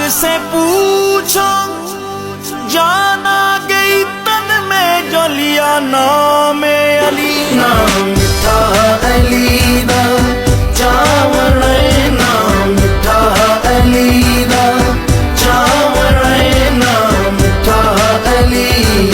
से पूछो जाना गई तन में जो लिया नाम अली। नाम मिठा अली दा चावण नाम मिठा अली दा चावण नाम मिठा अली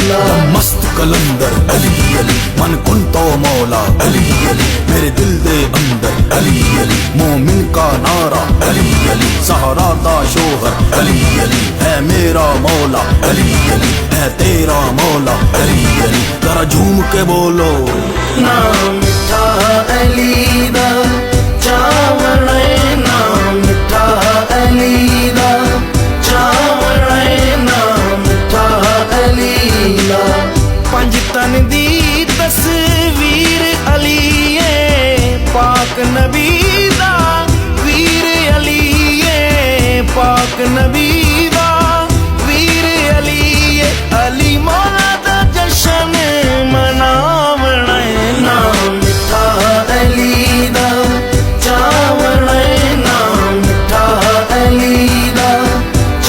दा। मस्त कलंदर अली अली मन कुन तो मौला अली अली मेरे दिल दे अंदर अली अली मोमिन का नारा अली अली सहारा दा शोहर अली अली है मेरा मौला अली अली है तेरा मौला अली अली जरा झूम के बोलो। नाम मिठा अली दा चावण नाम मिठा अली दा चावण नाम मिठा अली दा। पंज तन दी तस्वीर अली पाक नबी दा वीर अली पाक नबी दा वीर अली मौला दा जशन मनावण। नाम मिठा अली दा चावण नाम मिठा अली दा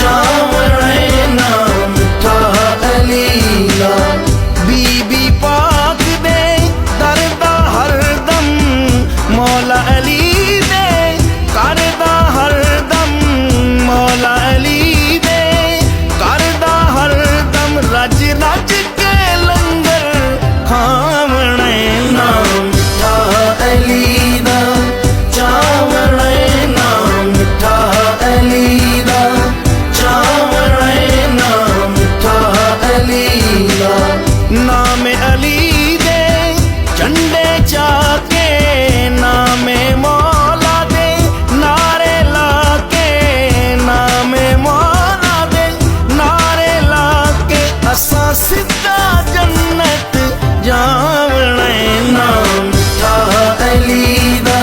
चावण नाम मिठा अली दा। बीबी पाक दे दरदा हरदम मौला अली दे करदा हरदम मौला अली दे करदा हरदम रज रज के लंगर खावण। नाम मिठा अली दा चावण नाम मिठा अली दा चावण नाम मिठा अली दा। नाम अली दे झंडे चाके नाम मौला दे नारे लाके नाम मौला दे नारे लाके असा सिद्धा जन्नत जावण। नाम मिठा अली दा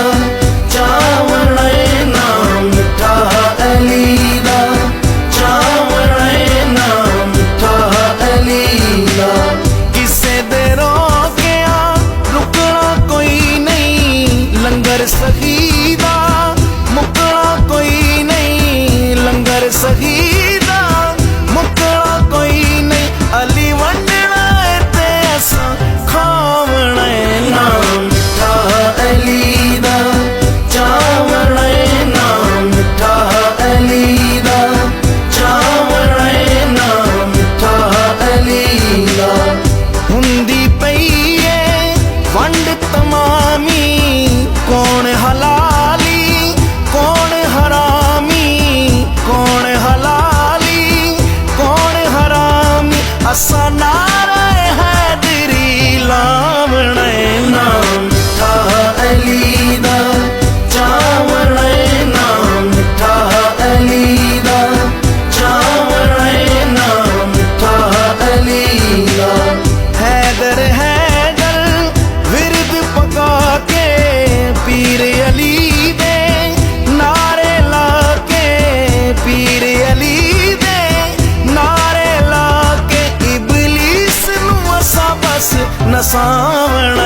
चावण नाम मिठा अली दा चावण नाम मिठा अली दा। किसे दे रोकिया रुकना कोई नहीं लंगर सहीदा मुकना कोई नहीं लंगर सहीदा मुकना कोई नहीं अली वंडना ते असा खावण। नाम मिठा अली दा चावण नाम मिठा अली दा चावण नाम मिठा अली दा। हुंदी पई वंड तमामी कौन हलाली कौन हरामी कौन हलाली कौन हरामी असा नारे हैदरी लावण। नाम मिठा अली दा चावण नाम मिठा अली दा चावण नाम मिठा अली दा। हैदर हैदर विरद पका के पीर अली दे नारे लाके पीर अली दे नारे लाके इबलीस नु असा बस नसावण।